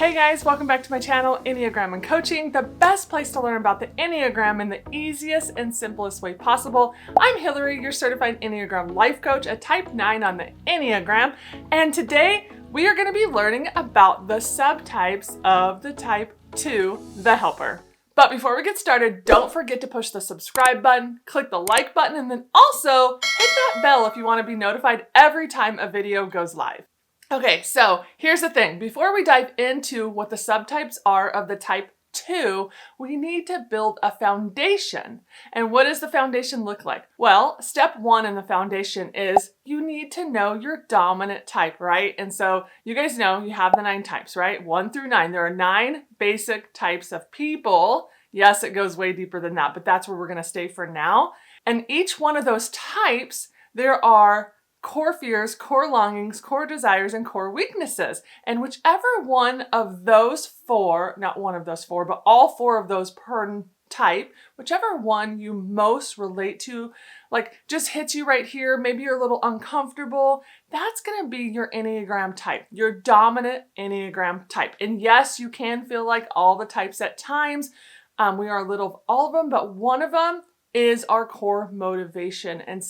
Hey guys, welcome back to my channel, Enneagram and Coaching, the best place to learn about the Enneagram in the easiest and simplest way possible. I'm Hillary, your certified Enneagram life coach, a type 9 on the Enneagram, and today we are going to be learning about the subtypes of the type 2, the helper. But before we get started, don't forget to push the subscribe button, click the like button, and then also hit that bell if you want to be notified every time a video goes live. Okay, so here's the thing. Before we dive into what the subtypes are of the type 2, we need to build a foundation. And what does the foundation look like? Well, step 1 in the foundation is you need to know your dominant type, right? And so you guys know you have the 9 types, right? 1 through 9. There are 9 basic types of people. Yes, it goes way deeper than that, but that's where we're going to stay for now. And each one of those types, there are core fears, core longings, core desires, and core weaknesses. And whichever one of those 4, not one of those 4, but all 4 of those per type, whichever one you most relate to, like just hits you right here, maybe you're a little uncomfortable, that's going to be your Enneagram type, your dominant Enneagram type. And yes, you can feel like all the types at times. We are a little of all of them, but one of them is our core motivation. And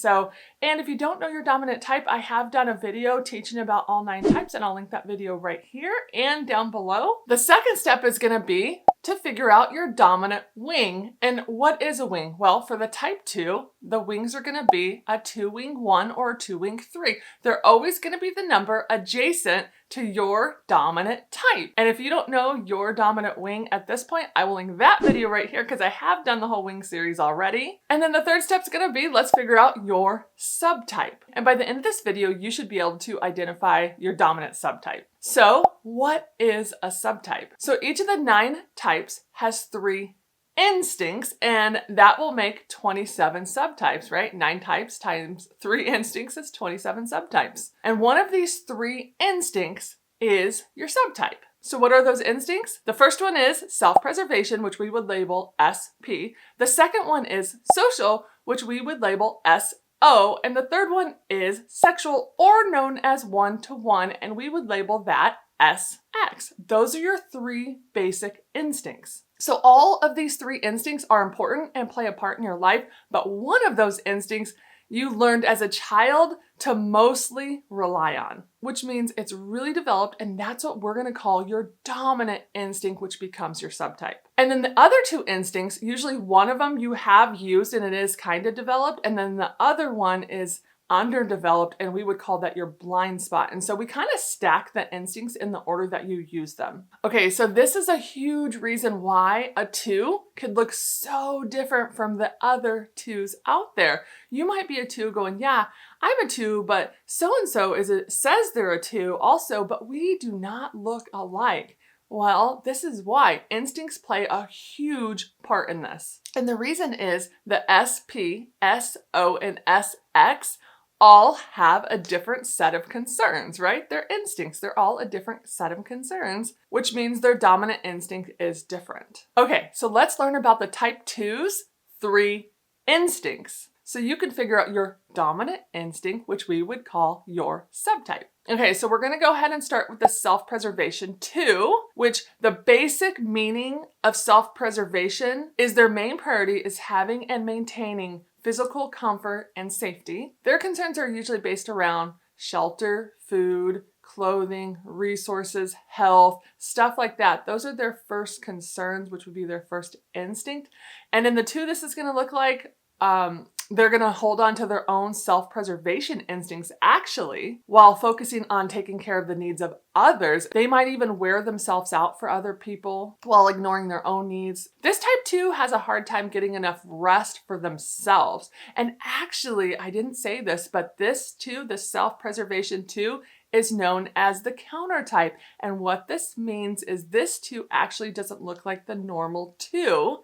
if you don't know your dominant type, I have done a video teaching about all 9 types, and I'll link that video right here and down below. The second step is going to be to figure out your dominant wing. And what is a wing? Well, for the type 2, the wings are going to be a 2-wing 1 or a 2-wing 3. They're always going to be the number adjacent to your dominant type. And if you don't know your dominant wing at this point, I will link that video right here because I have done the whole wing series already. And then the third step is going to be, let's figure out your subtype. And by the end of this video, you should be able to identify your dominant subtype. So what is a subtype? So each of the 9 types has 3 instincts, and that will make 27 subtypes, right? 9 types times 3 instincts is 27 subtypes. And one of these 3 instincts is your subtype. So what are those instincts? The first one is self-preservation, which we would label SP. The second one is social, which we would label SO. And the third one is sexual, or known as one-to-one, and we would label that SX. Those are your 3 basic instincts. So all of these 3 instincts are important and play a part in your life, but one of those instincts you learned as a child to mostly rely on, which means it's really developed, and that's what we're going to call your dominant instinct, which becomes your subtype. And then the other 2 instincts, usually one of them you have used and it is kind of developed, and then the other one is underdeveloped, and we would call that your blind spot. And so we kind of stack the instincts in the order that you use them. Okay, so this is a huge reason why a 2 could look so different from the other 2s out there. You might be a 2 going, yeah, I'm a 2, but so-and-so says they're a 2 also, but we do not look alike. Well, this is why instincts play a huge part in this. And the reason is the SP, SO, and SX all have a different set of concerns, right? They're instincts. They're all a different set of concerns, which means their dominant instinct is different. Okay, so let's learn about the type 2's 3 instincts. So you can figure out your dominant instinct, which we would call your subtype. Okay, so we're going to go ahead and start with the self-preservation 2, which the basic meaning of self-preservation is their main priority is having and maintaining physical comfort and safety. Their concerns are usually based around shelter, food, clothing, resources, health, stuff like that. Those are their first concerns, which would be their first instinct. And in the 2, this is going to look like they're going to hold on to their own self-preservation instincts actually, while focusing on taking care of the needs of others. They might even wear themselves out for other people while ignoring their own needs. This type 2 has a hard time getting enough rest for themselves. And actually, I didn't say this, but this 2, the self-preservation 2, is known as the counter type. And what this means is this 2 actually doesn't look like the normal 2.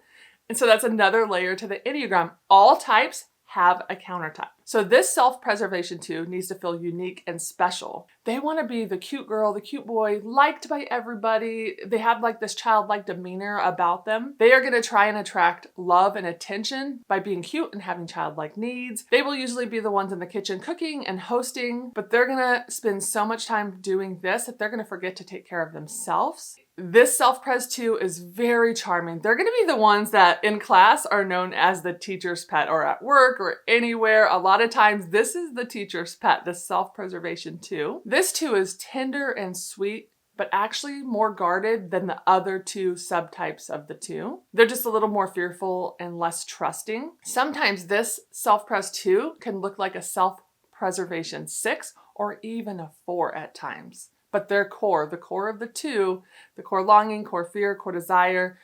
And so that's another layer to the Enneagram. All types have a counter type. So this self-preservation 2 needs to feel unique and special. They want to be the cute girl, the cute boy, liked by everybody. They have like this childlike demeanor about them. They are going to try and attract love and attention by being cute and having childlike needs. They will usually be the ones in the kitchen cooking and hosting, but they're going to spend so much time doing this that they're going to forget to take care of themselves. This self-pres 2 is very charming. They're going to be the ones that in class are known as the teacher's pet, or at work or anywhere. A lot of times this is the teacher's pet, the self-preservation 2. This 2 is tender and sweet, but actually more guarded than the other 2 subtypes of the 2. They're just a little more fearful and less trusting. Sometimes this self-pres 2 can look like a self-preservation 6 or even a 4 at times. But their core, the core of the 2, the core longing, core fear, core desire,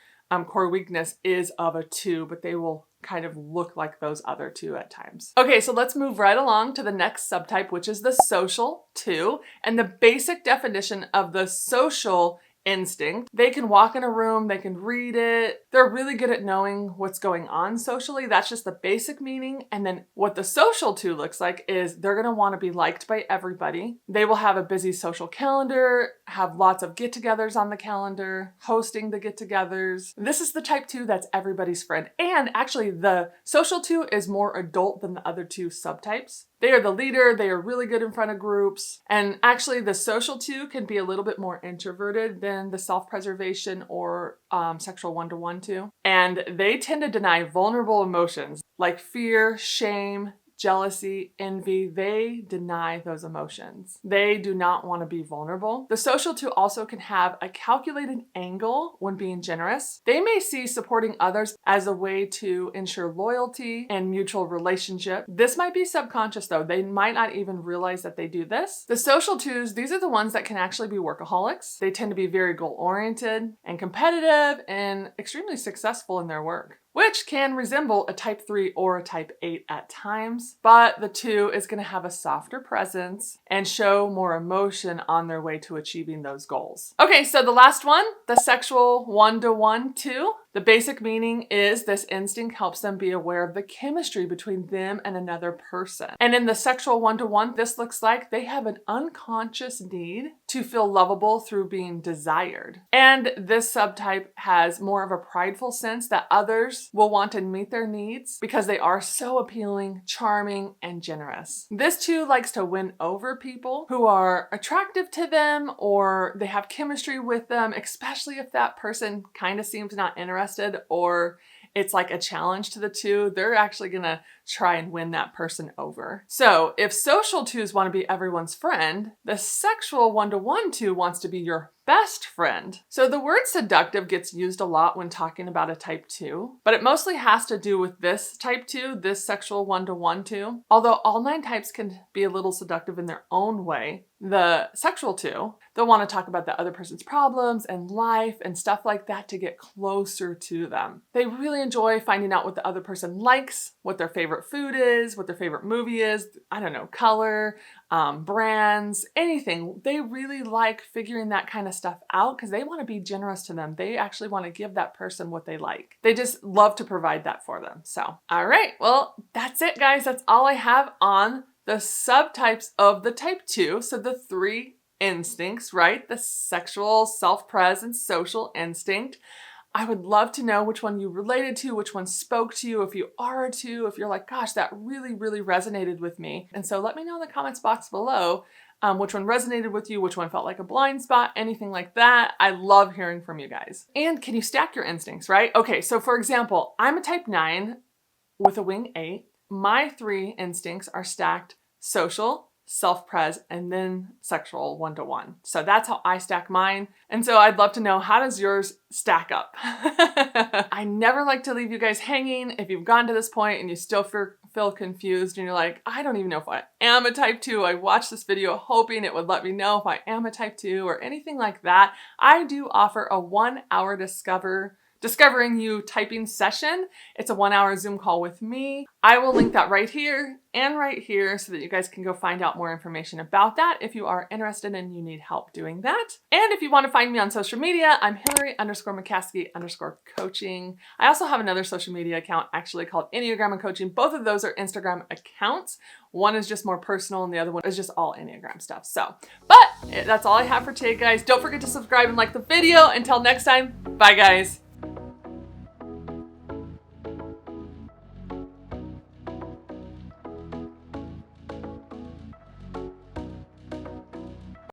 core weakness is of a 2, but they will kind of look like those other 2 at times. Okay, so let's move right along to the next subtype, which is the social 2. And the basic definition of the social instinct. They can walk in a room, they can read it. They're really good at knowing what's going on socially. That's just the basic meaning. And then what the social 2 looks like is they're going to want to be liked by everybody. They will have a busy social calendar, have lots of get-togethers on the calendar, hosting the get-togethers. This is the type 2 that's everybody's friend. And actually the social 2 is more adult than the other 2 subtypes. They are the leader, they are really good in front of groups, and actually the social 2 can be a little bit more introverted than the self-preservation or sexual 1-to-1 2. And they tend to deny vulnerable emotions like fear, shame, jealousy, envy. They deny those emotions. They do not want to be vulnerable. The social 2 also can have a calculated angle when being generous. They may see supporting others as a way to ensure loyalty and mutual relationship. This might be subconscious though. They might not even realize that they do this. The social 2s, these are the ones that can actually be workaholics. They tend to be very goal-oriented and competitive and extremely successful in their work, which can resemble a type 3 or a type 8 at times. But the 2 is going to have a softer presence and show more emotion on their way to achieving those goals. Okay, so the last one, the sexual 1-to-1 2. The basic meaning is this instinct helps them be aware of the chemistry between them and another person. And in the sexual 1-to-1, this looks like they have an unconscious need to feel lovable through being desired. And this subtype has more of a prideful sense that others will want to meet their needs because they are so appealing, charming, and generous. This 2 likes to win over people who are attractive to them or they have chemistry with them, especially if that person kind of seems not interested or it's like a challenge to the 2. They're actually gonna try and win that person over. So if social 2s want to be everyone's friend, the sexual 1-to-1 2 wants to be your best friend. So the word seductive gets used a lot when talking about a type 2, but it mostly has to do with this type 2, this sexual 1-to-1 2. Although all 9 types can be a little seductive in their own way, the sexual 2, they'll want to talk about the other person's problems and life and stuff like that to get closer to them. They really enjoy finding out what the other person likes, what their favorite food is, what their favorite movie is, I don't know, color, brands, anything. They really like figuring that kind of stuff out because they want to be generous to them. They actually want to give that person what they like. They just love to provide that for them. So, all right, well, that's it, guys. That's all I have on the subtypes of the type 2. So the 3 instincts, right? The sexual, self-pres, and social instinct. I would love to know which one you related to, which one spoke to you, if you are a 2, if you're like, gosh, that really, really resonated with me. And so let me know in the comments box below which one resonated with you, which one felt like a blind spot, anything like that. I love hearing from you guys. And can you stack your instincts, right? Okay, so for example, I'm a type 9 with a wing 8. My 3 instincts are stacked social, self-pres, and then sexual 1-to-1. So that's how I stack mine. And so I'd love to know, how does yours stack up? I never like to leave you guys hanging. If you've gotten to this point and you still feel confused and you're like, I don't even know if I am a type 2. I watched this video hoping it would let me know if I am a type 2 or anything like that. I do offer a 1-hour Discover Discovering You typing session. It's a 1-hour Zoom call with me. I will link that right here and right here so that you guys can go find out more information about that if you are interested and you need help doing that. And if you want to find me on social media, I'm Hillary_McCaskey_coaching. I also have another social media account actually called Enneagram and Coaching. Both of those are Instagram accounts. One is just more personal and the other one is just all Enneagram stuff. But that's all I have for today, guys. Don't forget to subscribe and like the video. Until next time, bye guys.